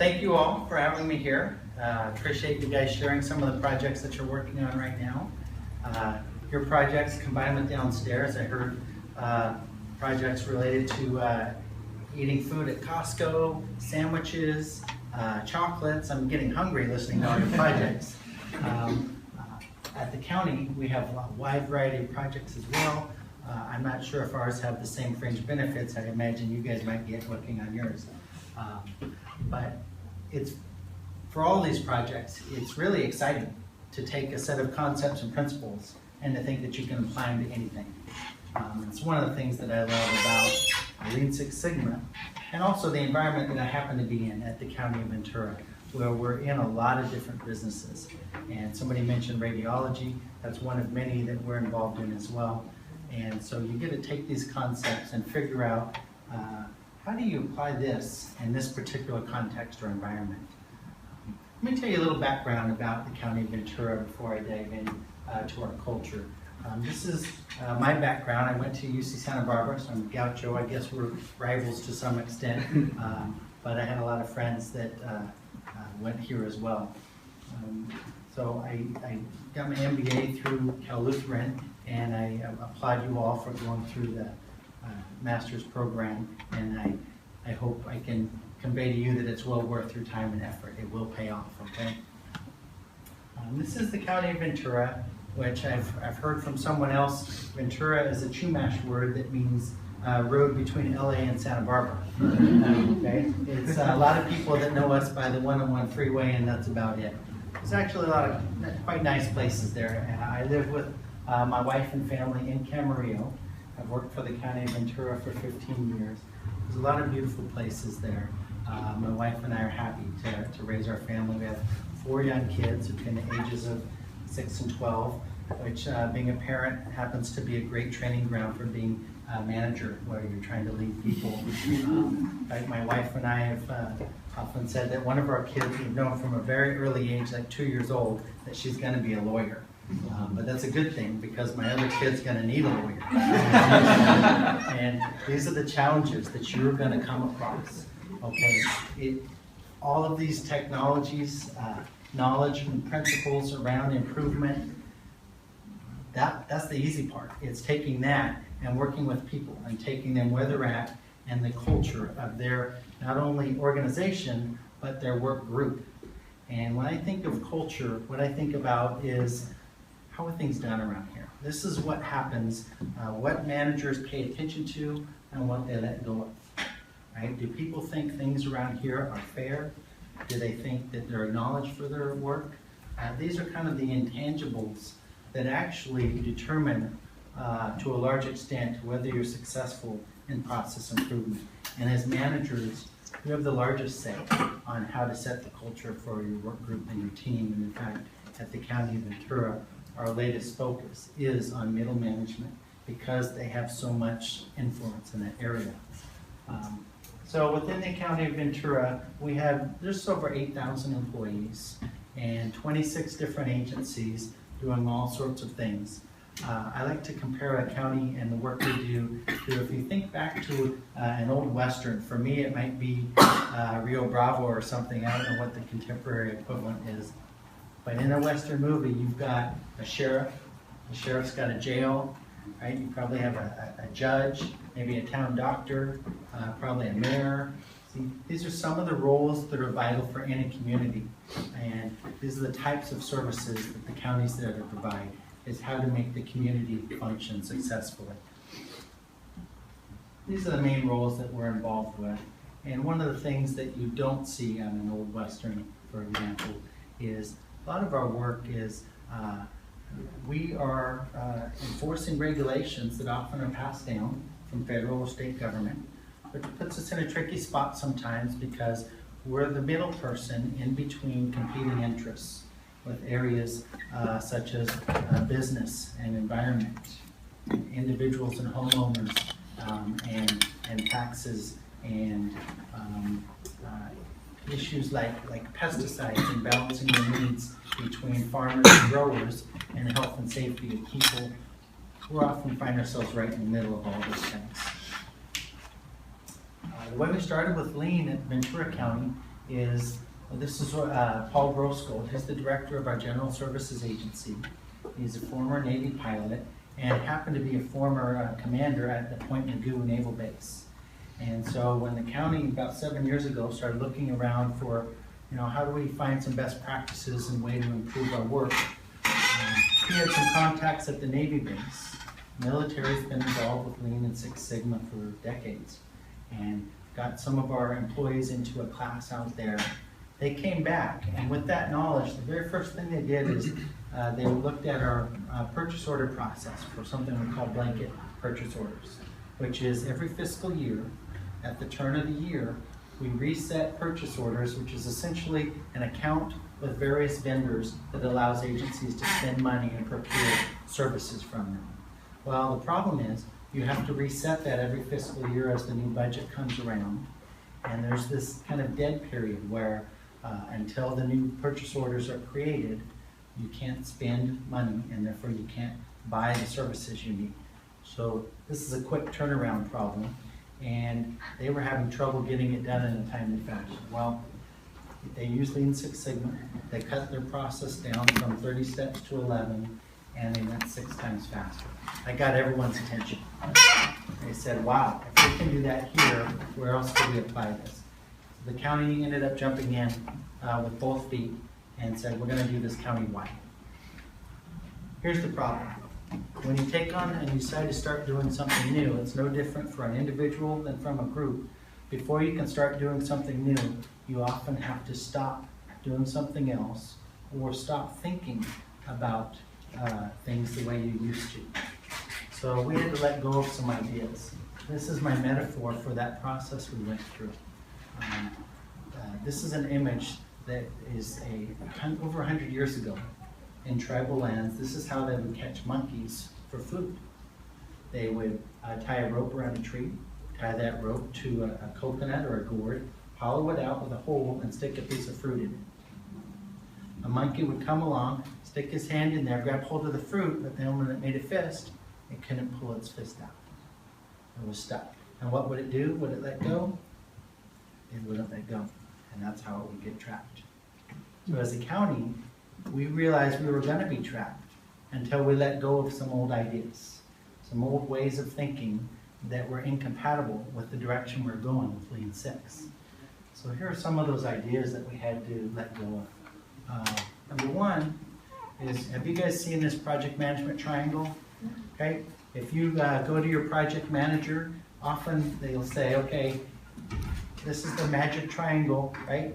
thank you all for having me here. Appreciate you guys sharing some of the projects that you're working on right now. Your projects combined with downstairs, I heard projects related to eating food at Costco, sandwiches, chocolates. I'm getting hungry listening to all your projects. At the county, we have a wide variety of projects as well. I'm not sure if ours have the same fringe benefits. I imagine you guys might get working on yours. But it's, for all these projects, it's really exciting to take a set of concepts and principles and to think that you can apply them to anything. It's one of the things that I love about Lean Six Sigma, and also the environment that I happen to be in at the County of Ventura, where we're in a lot of different businesses. And somebody mentioned radiology. That's one of many that we're involved in as well. And so you get to take these concepts and figure out how do you apply this in this particular context or environment. Let me tell you a little background about the County of Ventura before I dive in to our culture. This is my background. I went to UC Santa Barbara, so I'm Gaucho. I guess we're rivals to some extent, but I had a lot of friends that went here as well. So I got my MBA through Cal Lutheran, and I applaud you all for going through the master's program, and I hope I can convey to you that it's well worth your time and effort. It will pay off, okay? This is the County of Ventura, which I've heard from someone else. Ventura is a Chumash word that means road between LA and Santa Barbara. Okay? It's a lot of people that know us by the 101 freeway, and that's about it. There's actually a lot of quite nice places there. I live with my wife and family in Camarillo. I've worked for the County of Ventura for 15 years. There's a lot of beautiful places there. My wife and I are happy to raise our family. We have 4 young kids between the ages of 6 and 12, which being a parent happens to be a great training ground for being a manager, where you're trying to lead people. My wife and I have often said that one of our kids, we've known from a very early age, like 2 years old, that she's going to be a lawyer. But that's a good thing, because my other kid's going to need a lawyer. And these are the challenges that you're going to come across. Okay, all of these technologies, knowledge and principles around improvement, that's the easy part. It's taking that and working with people and taking them where they're at and the culture of their, not only organization, but their work group. And when I think of culture, what I think about is, how are things done around here? This is what happens, what managers pay attention to and what they let go of. Right? Do people think things around here are fair? Do they think that they're acknowledged for their work? These are kind of the intangibles that actually determine, to a large extent, whether you're successful in process improvement. And as managers, you have the largest say on how to set the culture for your work group and your team. And in fact, at the County of Ventura, our latest focus is on middle management, because they have so much influence in that area. So within the County of Ventura, we have just over 8,000 employees and 26 different agencies doing all sorts of things. I like to compare a county and the work we do to, if you think back to an old Western, for me it might be Rio Bravo or something. I don't know what the contemporary equivalent is. But in a Western movie, you've got a sheriff. The sheriff's got a jail, right? You probably have a judge, maybe a town doctor, probably a mayor. See, these are some of the roles that are vital for any community. And these are the types of services that the county's there to provide, is how to make the community function successfully. These are the main roles that we're involved with. And one of the things that you don't see on an old Western, for example, is a lot of our work is we are enforcing regulations that often are passed down from federal or state government, which puts us in a tricky spot sometimes, because we're the middle person in between competing interests with areas such as business and environment, individuals and homeowners, and taxes, and issues like pesticides, and balancing the needs between farmers and growers and the health and safety of people. We often find ourselves right in the middle of all those things. The way we started with Lean at Ventura County is, this is Paul Groskold. He's the director of our General Services Agency. He's a former Navy pilot and happened to be a former commander at the Point Mugu Naval Base. And so when the county about 7 years ago started looking around for, how do we find some best practices and way to improve our work, he had some contacts at the Navy base. Military's been involved with Lean and Six Sigma for decades and got some of our employees into a class out there. They came back, and with that knowledge, the very first thing they did is they looked at our purchase order process for something we call blanket purchase orders, which is every fiscal year, at the turn of the year, we reset purchase orders, which is essentially an account with various vendors that allows agencies to spend money and procure services from them. Well, the problem is you have to reset that every fiscal year as the new budget comes around, and there's this kind of dead period where until the new purchase orders are created, you can't spend money, and therefore you can't buy the services you need. So this is a quick turnaround problem, and they were having trouble getting it done in a timely fashion. Well, they use Lean Six Sigma. They cut their process down from 30 steps to 11, and they went 6 times faster. I got everyone's attention. They said, wow, if we can do that here, where else could we apply this? So the county ended up jumping in with both feet and said, we're going to do this county-wide. Here's the problem. When you take on and you decide to start doing something new, it's no different for an individual than from a group. Before you can start doing something new, you often have to stop doing something else or stop thinking about things the way you used to. So we had to let go of some ideas. This is my metaphor for that process we went through. This is an image that is over 100 years ago in tribal lands. This is how they would catch monkeys for food. They would tie a rope around a tree, tie that rope to a coconut or a gourd, hollow it out with a hole, and stick a piece of fruit in it. A monkey would come along, stick his hand in there, grab hold of the fruit, but then when it made a fist, it couldn't pull its fist out. It was stuck. And what would it do? Would it let go? It wouldn't let go. And that's how it would get trapped. So as a county, we realized we were going to be trapped until we let go of some old ideas, some old ways of thinking that were incompatible with the direction we're going with Lean Six. So here are some of those ideas that we had to let go of. Number one is, have you guys seen this project management triangle? Okay, if you go to your project manager, often they'll say, okay, this is the magic triangle, right?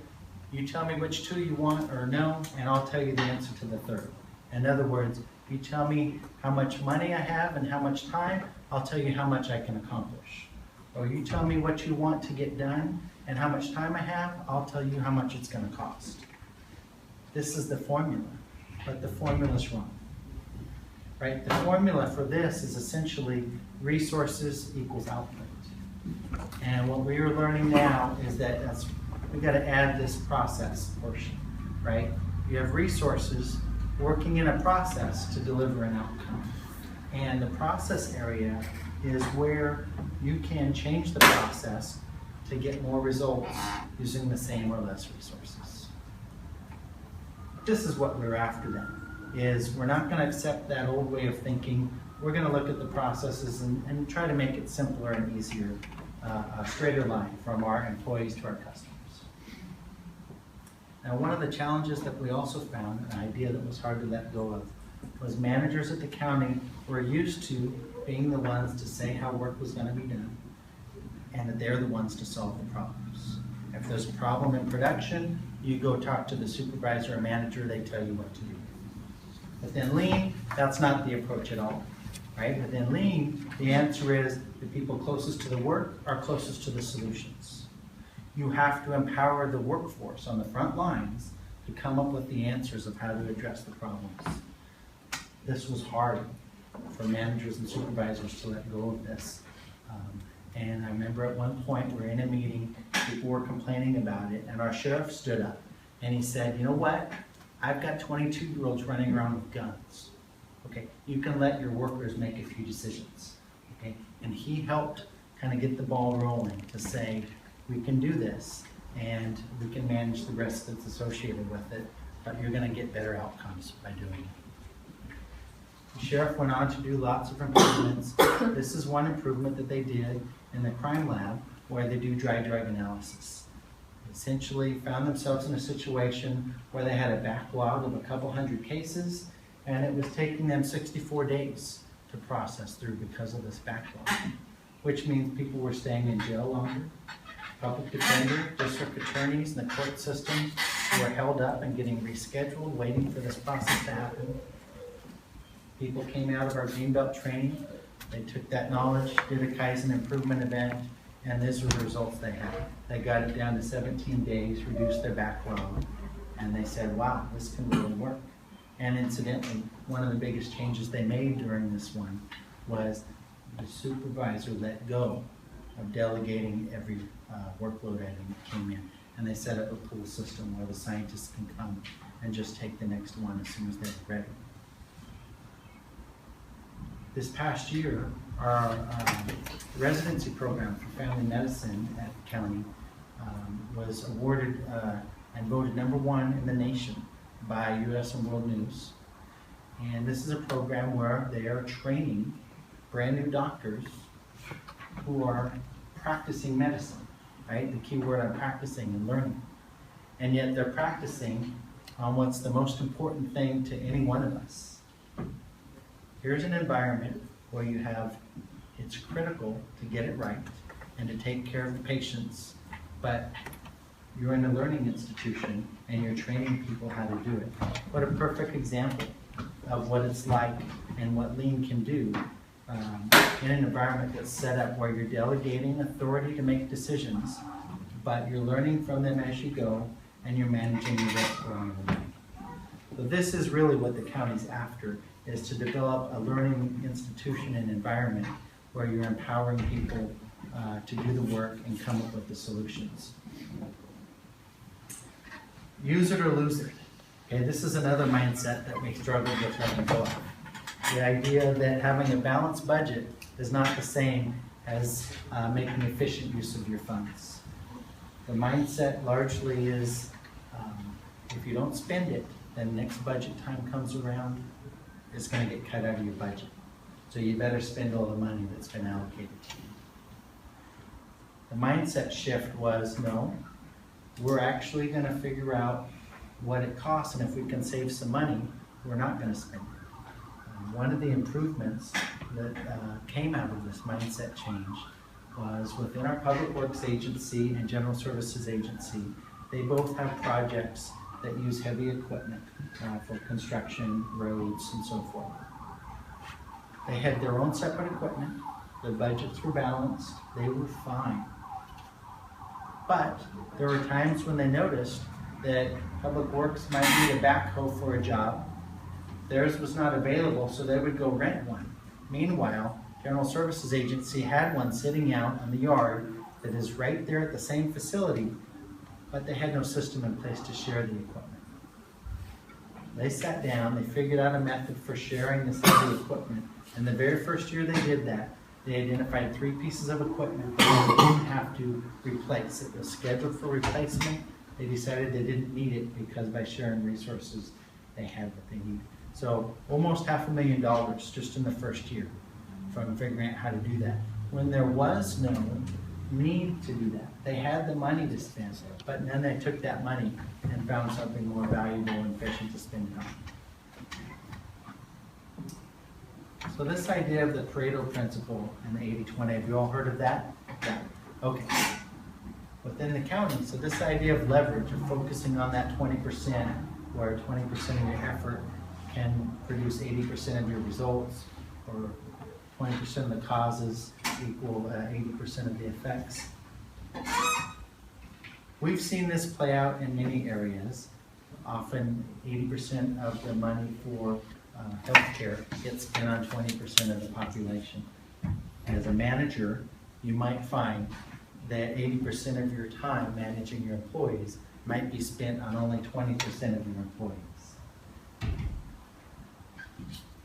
You tell me which 2 you want or no, and I'll tell you the answer to the third. In other words, you tell me how much money I have and how much time, I'll tell you how much I can accomplish. Or you tell me what you want to get done and how much time I have, I'll tell you how much it's going to cost. This is the formula, but the formula's wrong. Right? The formula for this is essentially resources equals output. And what we are learning now is that we've got to add this process portion, right? You have resources working in a process to deliver an outcome. And the process area is where you can change the process to get more results using the same or less resources. This is what we're after then, is we're not going to accept that old way of thinking. We're going to look at the processes and try to make it simpler and easier, a straighter line from our employees to our customers. Now, one of the challenges that we also found, an idea that was hard to let go of, was managers at the county were used to being the ones to say how work was going to be done, and that they're the ones to solve the problems. If there's a problem in production, you go talk to the supervisor or manager, they tell you what to do. Within Lean, that's not the approach at all, right? Within Lean, the answer is the people closest to the work are closest to the solutions. You have to empower the workforce on the front lines to come up with the answers of how to address the problems. This was hard for managers and supervisors to let go of this. And I remember at one point we're in a meeting, people were complaining about it, and our sheriff stood up and he said, you know what? I've got 22-year-olds running around with guns. Okay, you can let your workers make a few decisions. Okay, and he helped kind of get the ball rolling to say, we can do this. and we can manage the risk that's associated with it, but you're going to get better outcomes by doing it. The sheriff went on to do lots of improvements. This is one improvement that they did in the crime lab where they do dry drug analysis. Essentially found themselves in a situation where they had a backlog of a couple hundred cases, and it was taking them 64 days to process through because of this backlog, which means people were staying in jail longer. Public defender, district attorneys, and the court system were held up and getting rescheduled, waiting for this process to happen. People came out of our Greenbelt training. They took that knowledge, did a Kaizen improvement event, and these were the results they had. They got it down to 17 days, reduced their backlog, and they said, wow, this can really work. And incidentally, one of the biggest changes they made during this one was the supervisor let go of delegating every workload item that came in. And they set up a pool system where the scientists can come and just take the next one as soon as they're ready. This past year, our residency program for family medicine at the county was awarded and voted #1 in the nation by U.S. and World News. And this is a program where they are training brand new doctors who are practicing medicine, right? The key word on practicing and learning. And yet they're practicing on what's the most important thing to any one of us. Here's an environment where you have, it's critical to get it right and to take care of the patients, but you're in a learning institution and you're training people how to do it. What a perfect example of what it's like and what Lean can do in an environment that's set up where you're delegating authority to make decisions, but you're learning from them as you go and you're managing the risk along the way. So this is really what the county's after, is to develop a learning institution and environment where you're empowering people to do the work and come up with the solutions. Use it or lose it. Okay, this is another mindset that we struggled with letting go of. The idea that having a balanced budget is not the same as making efficient use of your funds. The mindset largely is if you don't spend it, then next budget time comes around, it's going to get cut out of your budget. So you better spend all the money that's been allocated to you. The mindset shift was, no, we're actually going to figure out what it costs, and if we can save some money, we're not going to spend it. One of the improvements that came out of this mindset change was within our Public Works Agency and General Services Agency, they both have projects that use heavy equipment for construction, roads, and so forth. They had their own separate equipment, their budgets were balanced, they were fine. But there were times when they noticed that Public Works might need a backhoe for a job. Theirs was not available, so they would go rent one. Meanwhile, General Services Agency had one sitting out in the yard that is right there at the same facility, but they had no system in place to share the equipment. They sat down, they figured out a method for sharing this heavy equipment, and the very first year they did that, they identified 3 pieces of equipment that they didn't have to replace. It was scheduled for replacement. They decided they didn't need it because by sharing resources, they had what they needed. So almost $500,000 just in the first year from figuring out how to do that. When there was no need to do that, they had the money to spend, but then they took that money and found something more valuable and efficient to spend it on. So this idea of the Pareto principle and the 80-20, have you all heard of that? Yeah. Okay. Within the county, so this idea of leverage, of focusing on that 20%, where 20% of your effort can produce 80% of your results, or 20% of the causes equal 80% of the effects. We've seen this play out in many areas. Often 80% of the money for healthcare gets spent on 20% of the population. As a manager, you might find that 80% of your time managing your employees might be spent on only 20% of your employees.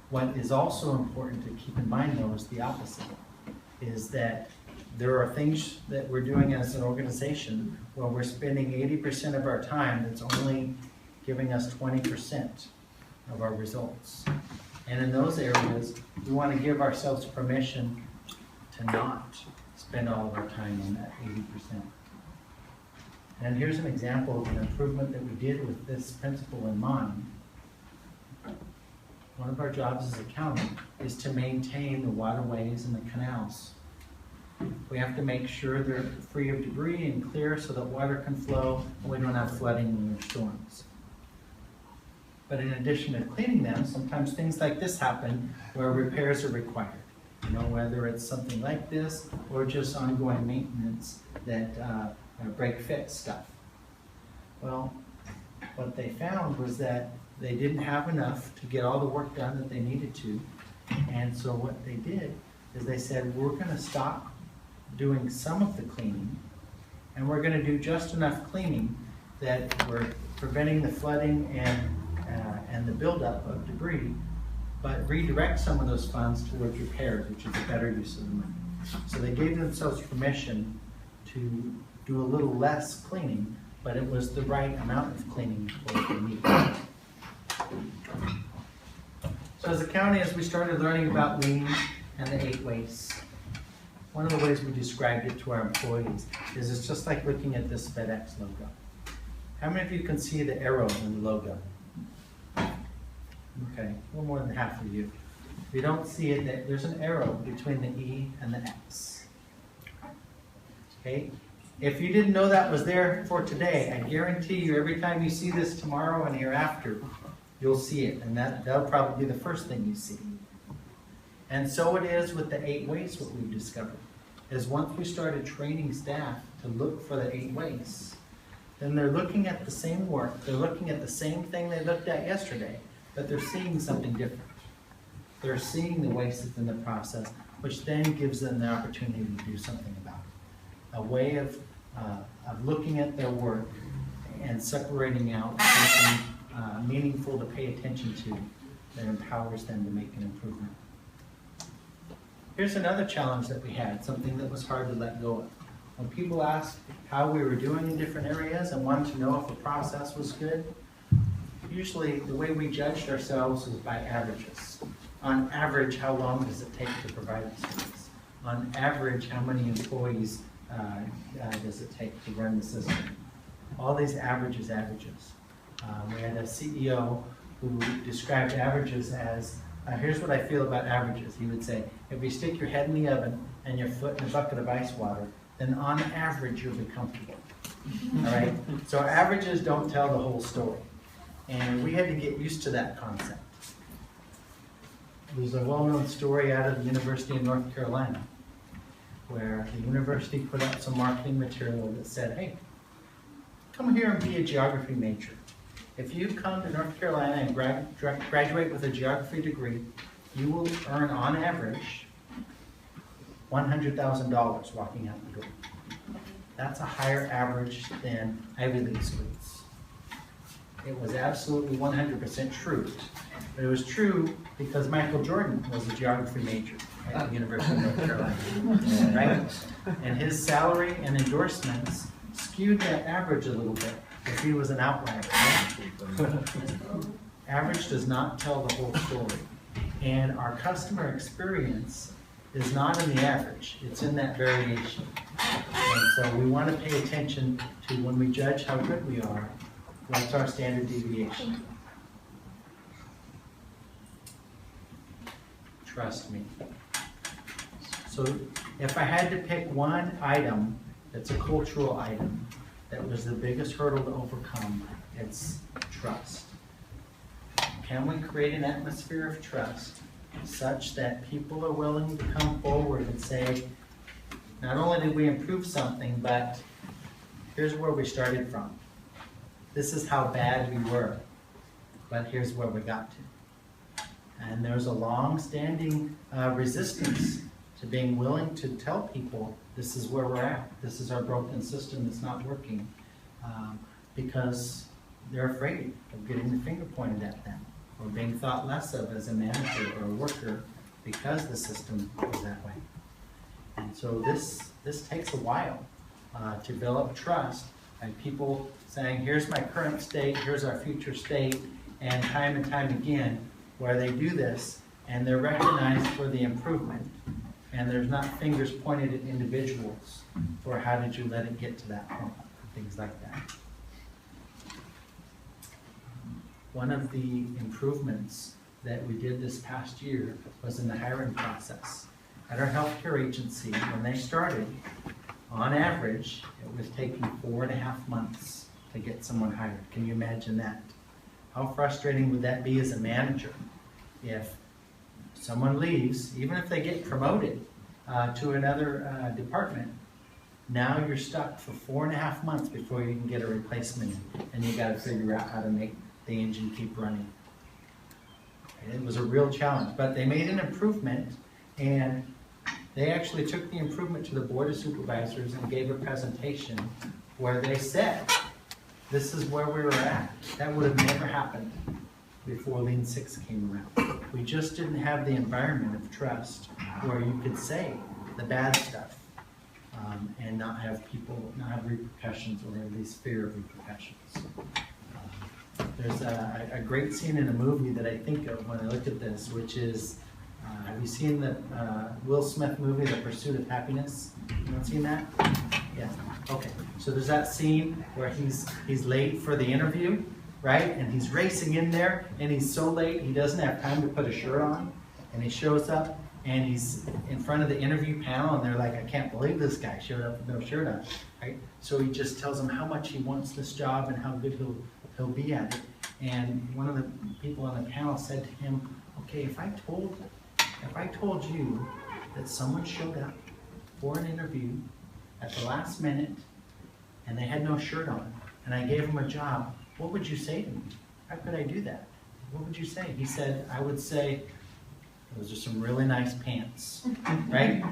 What is also important to keep in mind, though, is the opposite, is that there are things that we're doing as an organization where we're spending 80% of our time that's only giving us 20% of our results. And in those areas, we want to give ourselves permission to not spend all of our time on that 80%. And here's an example of an improvement that we did with this principle in mind. One of our jobs as a county is to maintain the waterways and the canals. We have to make sure they're free of debris and clear so that water can flow and we don't have flooding when there's storms. But in addition to cleaning them, sometimes things like this happen where repairs are required. You know, whether it's something like this or just ongoing maintenance that break-fix stuff. Well, what they found was that they didn't have enough to get all the work done that they needed to. And so what they did is they said, we're going to stop doing some of the cleaning, and we're going to do just enough cleaning that we're preventing the flooding and the buildup of debris, but redirect some of those funds towards repairs, which is a better use of the money. So they gave themselves permission to do a little less cleaning, but it was the right amount of cleaning for what they needed. So as a county, as we started learning about lean and the 8 wastes, one of the ways we described it to our employees is it's just like looking at this FedEx logo. How many of you can see the arrow in the logo? Okay, a little more than half of you. If you don't see it, there's an arrow between the E and the X. Okay? If you didn't know that was there for today, I guarantee you every time you see this tomorrow and hereafter, you'll see it, and that'll probably be the first thing you see. And so it is with the 8 wastes, what we've discovered, is once we started training staff to look for the 8 wastes, then they're looking at the same work, they're looking at the same thing they looked at yesterday, but they're seeing something different. They're seeing the wastes in the process, which then gives them the opportunity to do something about it. A way of looking at their work and separating out something meaningful to pay attention to that empowers them to make an improvement. Here's another challenge that we had, something that was hard to let go of. When people asked how we were doing in different areas and wanted to know if the process was good, usually the way we judged ourselves was by averages. On average, how long does it take to provide the service? On average, how many employees does it take to run the system? All these averages. We had a CEO who described averages as, here's what I feel about averages. He would say, if you stick your head in the oven and your foot in a bucket of ice water, then on average you'll be comfortable. All right? So averages don't tell the whole story. And we had to get used to that concept. There's a well-known story out of the University of North Carolina where the university put up some marketing material that said, hey, come here and be a geography major. If you come to North Carolina and graduate with a geography degree, you will earn, on average, $100,000 walking out the door. That's a higher average than Ivy League schools. It was absolutely 100% true. But it was true because Michael Jordan was a geography major at the University of North Carolina, right? And his salary and endorsements skewed that average a little bit if he was an outlier. Right? Average does not tell the whole story. And our customer experience is not in the average, it's in that variation. And so we want to pay attention to when we judge how good we are, what's our standard deviation. Trust me. So if I had to pick one item that's a cultural item that was the biggest hurdle to overcome, it's trust. Can we create an atmosphere of trust such that people are willing to come forward and say, not only did we improve something, but here's where we started from. This is how bad we were, but here's where we got to. And there's a long-standing resistance to being willing to tell people this is where we're at. This is our broken system that's not working, because they're afraid of getting the finger pointed at them or being thought less of as a manager or a worker because the system is that way. And so this takes a while to develop trust, and people saying, here's my current state, here's our future state, and time again, where they do this, and they're recognized for the improvement, and there's not fingers pointed at individuals for how did you let it get to that point, things like that. One of the improvements that we did this past year was in the hiring process. At our healthcare agency, when they started, on average, it was taking 4.5 months to get someone hired. Can you imagine that? How frustrating would that be as a manager if someone leaves, even if they get promoted to another department, now you're stuck for 4.5 months before you can get a replacement, and you got to figure out how to make the engine keep running. It was a real challenge, but they made an improvement, and they actually took the improvement to the Board of Supervisors and gave a presentation where they said, this is where we were at. That would have never happened before Lean 6 came around. We just didn't have the environment of trust where you could say the bad stuff and not have repercussions, or at least fear of repercussions. There's a great scene in a movie that I think of when I look at this, which is, have you seen the Will Smith movie, The Pursuit of Happiness? You haven't seen that? Yeah. Okay. So there's that scene where he's late for the interview, right? And he's racing in there, and he's so late he doesn't have time to put a shirt on. And he shows up, and he's in front of the interview panel, and they're like, I can't believe this guy showed up with no shirt on, right? So he just tells them how much he wants this job and how good he'll be at it. And one of the people on the panel said to him, okay, if I told you that someone showed up for an interview at the last minute and they had no shirt on, and I gave them a job, what would you say to me? How could I do that? What would you say? He said, I would say, those are some really nice pants, right?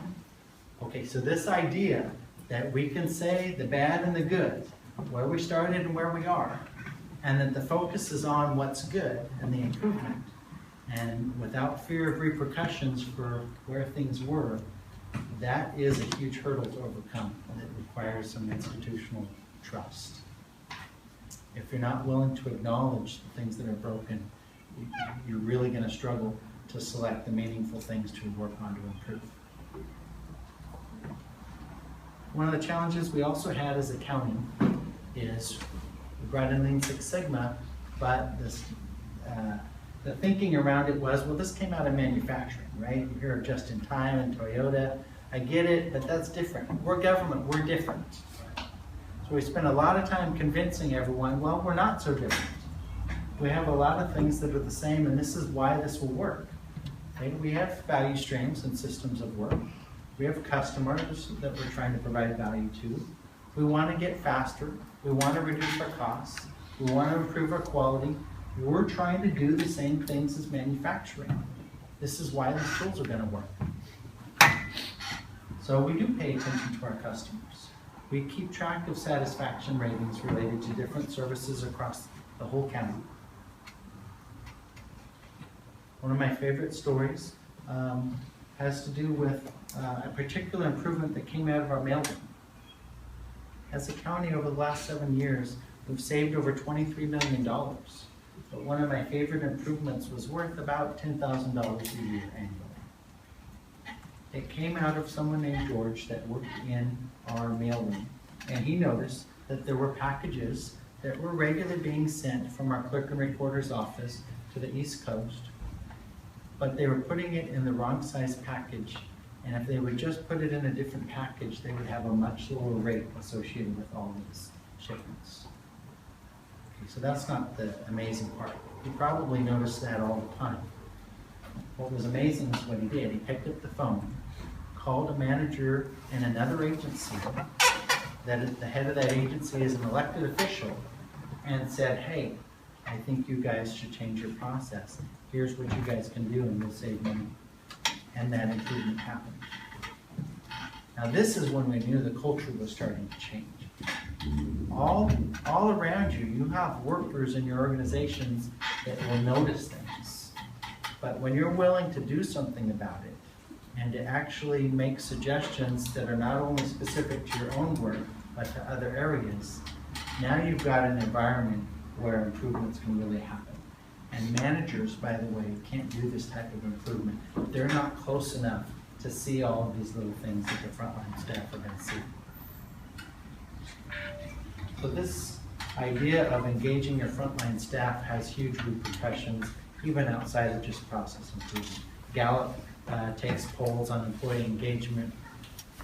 Okay, so this idea that we can say the bad and the good, where we started and where we are, and that the focus is on what's good and the improvement, and without fear of repercussions for where things were, that is a huge hurdle to overcome, and it requires some institutional trust. If you're not willing to acknowledge the things that are broken, you're really going to struggle to select the meaningful things to work on to improve. One of the challenges we also had as accounting is we brought in Lean Six Sigma, but this, the thinking around it was, well, this came out of manufacturing, right? You hear of just in time and Toyota. I get it, but that's different. We're government, we're different. So we spent a lot of time convincing everyone, well, we're not so different. We have a lot of things that are the same, and this is why this will work. Okay? We have value streams and systems of work. We have customers that we're trying to provide value to. We want to get faster. We want to reduce our costs. We want to improve our quality. We're trying to do the same things as manufacturing. This is why these tools are going to work. So we do pay attention to our customers. We keep track of satisfaction ratings related to different services across the whole county. One of my favorite stories has to do with a particular improvement that came out of our mailroom. As a county, over the last 7 years, we've saved over $23 million. But one of my favorite improvements was worth about $10,000 a year annually. It came out of someone named George that worked in our mailroom, and he noticed that there were packages that were regularly being sent from our clerk and recorder's office to the East Coast, but they were putting it in the wrong size package, and if they would just put it in a different package, they would have a much lower rate associated with all these shipments. Okay, so that's not the amazing part. You probably noticed that all the time. What was amazing is what he did. He picked up the phone, called a manager in another agency, that the head of that agency is an elected official, and said, hey, I think you guys should change your process. Here's what you guys can do and we'll save money. And that improvement happened. Now this is when we knew the culture was starting to change. All around you, you have workers in your organizations that will notice things. But when you're willing to do something about it, and to actually make suggestions that are not only specific to your own work, but to other areas, now you've got an environment where improvements can really happen. And managers, by the way, can't do this type of improvement. They're not close enough to see all of these little things that the frontline staff are going to see. So this idea of engaging your frontline staff has huge repercussions, even outside of just process improvement. Gallup takes polls on employee engagement.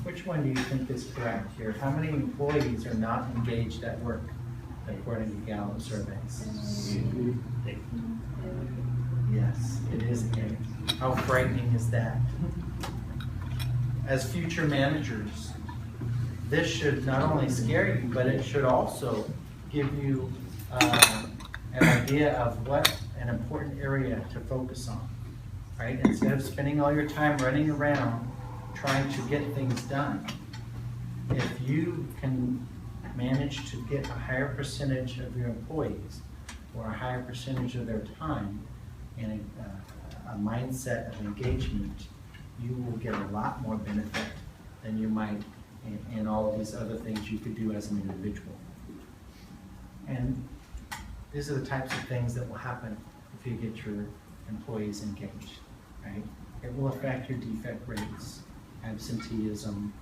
Which one do you think is correct here? How many employees are not engaged at work, according to Gallup surveys? Yes, it is A. How frightening is that? As future managers, this should not only scare you, but it should also give you an idea of what an important area to focus on, right? Instead of spending all your time running around trying to get things done, if you can manage to get a higher percentage of your employees or a higher percentage of their time in a mindset of engagement, you will get a lot more benefit than you might in all of these other things you could do as an individual. And these are the types of things that will happen if you get your employees engaged, right? It will affect your defect rates, absenteeism,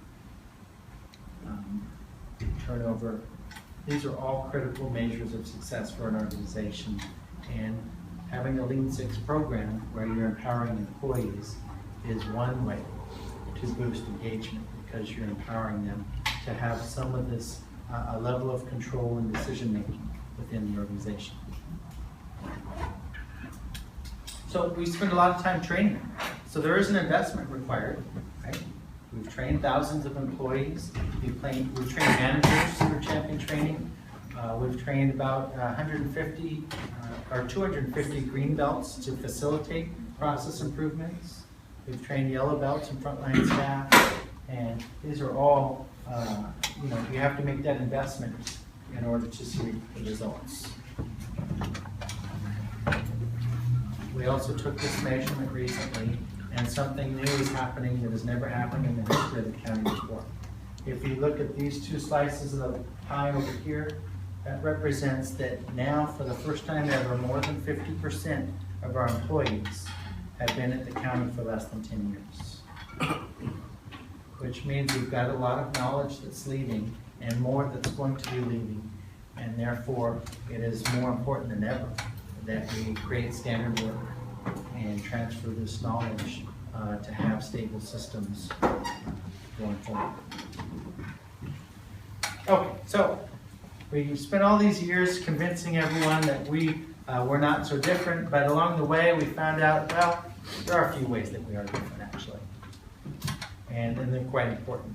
turnover. These are all critical measures of success for an organization. And having a Lean Six program where you're empowering employees is one way to boost engagement, because you're empowering them to have some of this, a level of control and decision making within the organization. So we spend a lot of time training. So there is an investment required, right? We've trained thousands of employees. We've trained managers through champion training. We've trained about 150 or 250 green belts to facilitate process improvements. We've trained yellow belts and frontline staff, and these are all, you have to make that investment in order to see the results. We also took this measurement recently, and something new is happening that has never happened in the history of the county before. If you look at these two slices of pie over here, that represents that now, for the first time ever, more than 50% of our employees have been at the county for less than 10 years. Which means we've got a lot of knowledge that's leaving and more that's going to be leaving. And therefore, it is more important than ever that we create standard work and transfer this knowledge to have stable systems going forward. Okay, so we spent all these years convincing everyone that we were not so different, but along the way we found out, well, there are a few ways that we are different actually, and they're quite important.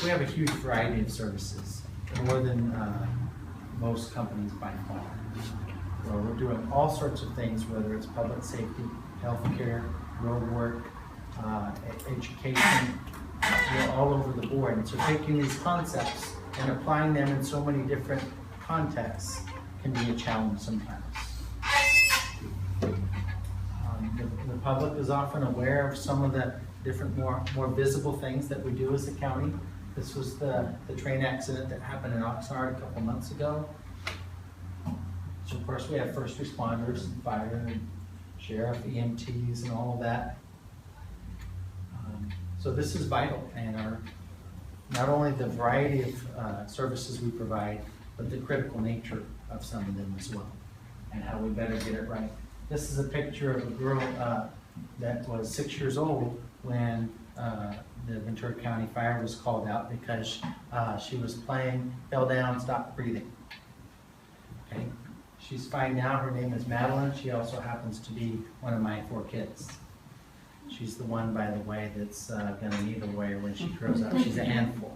We have a huge variety of services, more than most companies by far. So we're doing all sorts of things, whether it's public safety, healthcare, road work, education, we're all over the board. And so taking these concepts and applying them in so many different contexts can be a challenge sometimes. The public is often aware of some of the different more visible things that we do as a county. This was the train accident that happened in Oxnard a couple months ago. So of course we have first responders, and fire, and sheriff, EMTs, and all of that. So this is vital, and not only the variety of services we provide, but the critical nature of some of them as well, and how we better get it right. This is a picture of a girl that was 6 years old when the Ventura County Fire was called out because she was playing, fell down, stopped breathing. Okay. She's fine now. Her name is Madeline. She also happens to be one of my 4 kids. She's the one, by the way, that's going to need a lawyer when she grows up. She's a handful.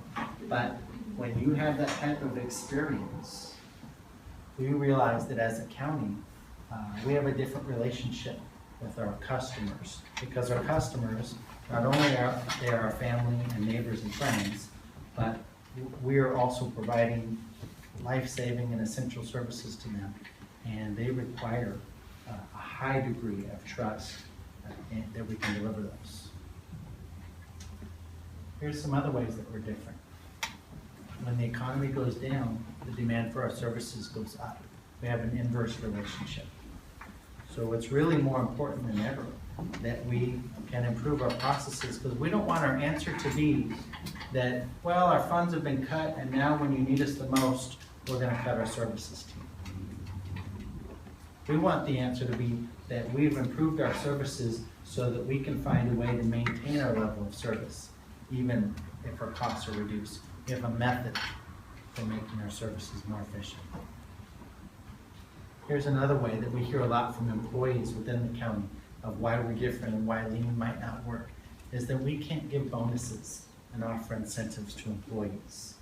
But when you have that type of experience, we realize that as a county, we have a different relationship with our customers, because our customers, not only are they our family and neighbors and friends, but we are also providing life-saving and essential services to them, and they require a high degree of trust that we can deliver those. Here's some other ways that we're different. When the economy goes down, the demand for our services goes up. We have an inverse relationship. So it's really more important than ever that we can improve our processes, because we don't want our answer to be that, well, our funds have been cut and now when you need us the most, we're going to cut our services to you. We want the answer to be that we've improved our services so that we can find a way to maintain our level of service, even if our costs are reduced. We have a method for making our services more efficient. Here's another way that we hear a lot from employees within the county of why we're different and why lean might not work, is that we can't give bonuses and offer incentives to employees.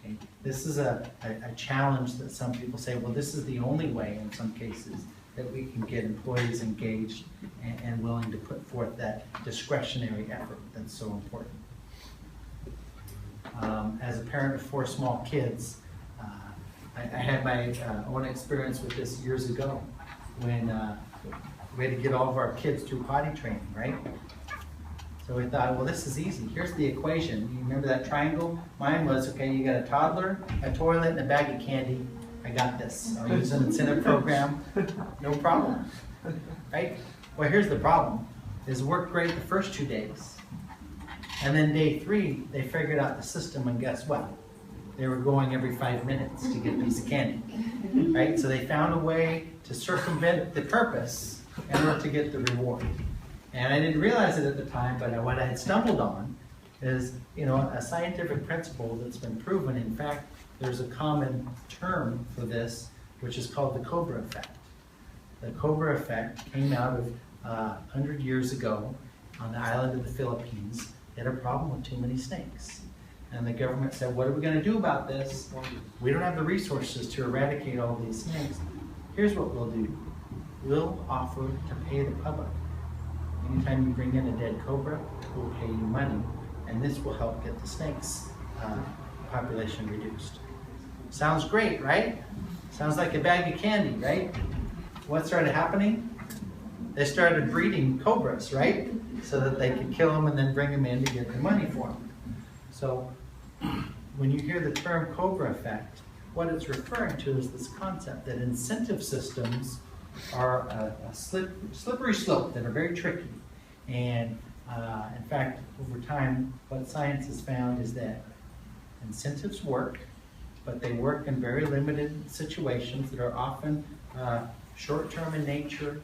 Okay? This is a challenge that some people say, well, this is the only way in some cases that we can get employees engaged and willing to put forth that discretionary effort that's so important. As a parent of 4 small kids, I had my own experience with this years ago when we had to get all of our kids through potty training, right? So we thought, well, this is easy. Here's the equation. You remember that triangle? Mine was, okay, you got a toddler, a toilet, and a bag of candy. I got this. I'll use an incentive program. No problem, right? Well, here's the problem. It worked great the first 2 days. And then day 3, they figured out the system, and guess what? They were going every 5 minutes to get a piece of candy, right? So they found a way to circumvent the purpose in order to get the reward. And I didn't realize it at the time, but what I had stumbled on is, a scientific principle that's been proven. In fact, there's a common term for this, which is called the Cobra effect. The Cobra effect came out of 100 years ago on the island of the Philippines. They had a problem with too many snakes. And the government said, what are we going to do about this? We don't have the resources to eradicate all these snakes. Here's what we'll do. We'll offer to pay the public. Anytime you bring in a dead cobra, we'll pay you money. And this will help get the snakes population reduced. Sounds great, right? Sounds like a bag of candy, right? What started happening? They started breeding cobras, right? So that they could kill them and then bring them in to get the money for them. So when you hear the term Cobra effect, what it's referring to is this concept that incentive systems are a slippery slope that are very tricky. And in fact, over time, what science has found is that incentives work, but they work in very limited situations that are often short-term in nature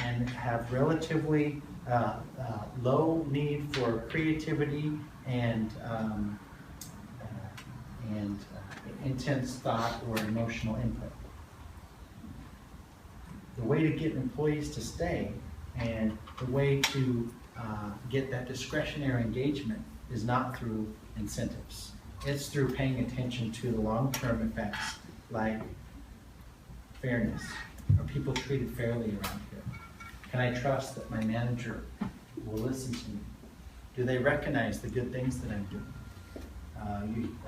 and have relatively low need for creativity and intense thought or emotional input. The way to get employees to stay and the way to get that discretionary engagement is not through incentives. It's through paying attention to the long-term effects like fairness. Are people treated fairly around here? Can I trust that my manager will listen to me? Do they recognize the good things that I'm doing?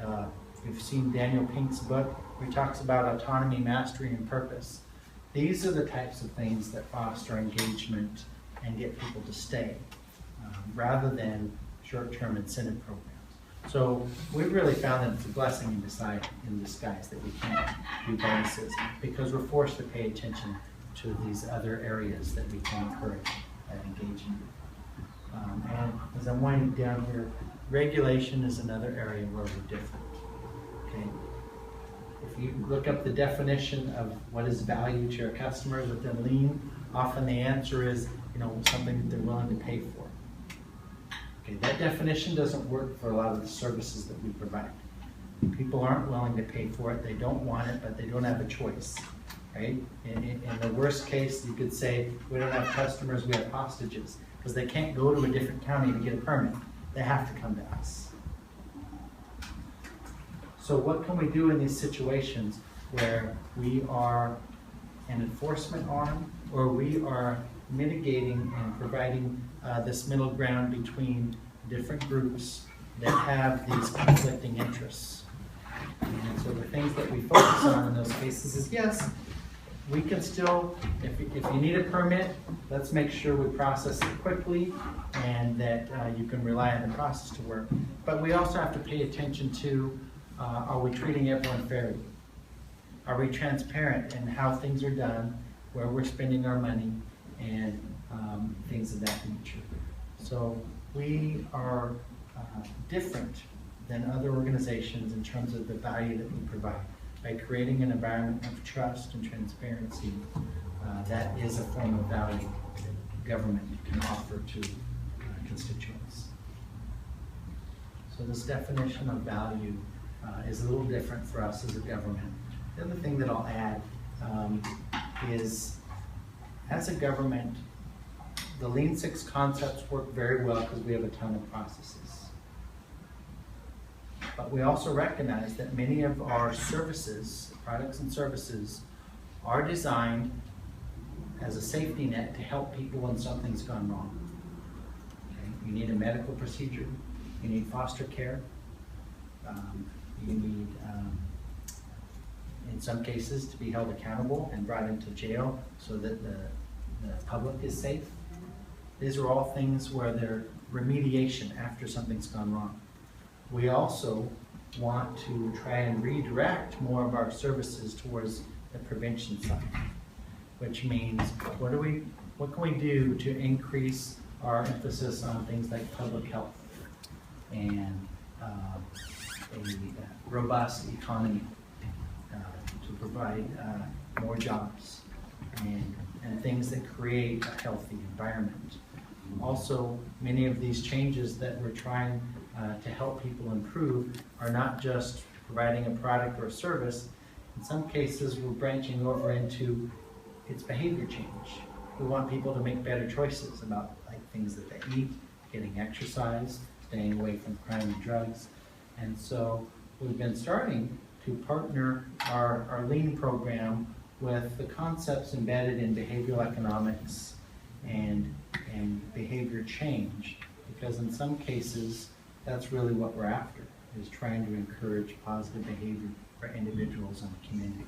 You've seen Daniel Pink's book where he talks about autonomy, mastery, and purpose. These are the types of things that foster engagement and get people to stay, rather than short-term incentive programs. So we've really found that it's a blessing in disguise that we can't do bonuses, because we're forced to pay attention to these other areas that we can encourage that engagement. And as I'm winding down here, regulation is another area where we're different. Okay? If you look up the definition of what is value to your customers within Lean, often the answer is, something that they're willing to pay for. Okay, that definition doesn't work for a lot of the services that we provide. People aren't willing to pay for it. They don't want it, but they don't have a choice. Right? In the worst case, you could say, we don't have customers, we have hostages, because they can't go to a different county to get a permit. They have to come to us. So what can we do in these situations where we are an enforcement arm, or we are mitigating and providing this middle ground between different groups that have these conflicting interests? And so the things that we focus on in those cases is, yes, we can still, if you need a permit, let's make sure we process it quickly and that you can rely on the process to work. But we also have to pay attention to, are we treating everyone fairly? Are we transparent in how things are done, where we're spending our money, and things of that nature? So we are different than other organizations in terms of the value that we provide. By creating an environment of trust and transparency, that is a form of value that government can offer to constituents. So this definition of value is a little different for us as a government. The other thing that I'll add is, as a government, the Lean Six concepts work very well because we have a ton of processes. But we also recognize that many of our services, products and services, are designed as a safety net to help people when something's gone wrong. Okay? You need a medical procedure, you need foster care, you need, in some cases, to be held accountable and brought into jail so that the public is safe. These are all things where they're remediation after something's gone wrong. We also want to try and redirect more of our services towards the prevention side, which means what can we do to increase our emphasis on things like public health and a robust economy to provide more jobs and things that create a healthy environment. Also, many of these changes that we're trying to help people improve are not just providing a product or a service. In some cases, we're branching over into its behavior change. We want people to make better choices about things that they eat, getting exercise, staying away from crime and drugs. And so we've been starting to partner our Lean program with the concepts embedded in behavioral economics and behavior change, because in some cases, that's really what we're after, is trying to encourage positive behavior for individuals and the community.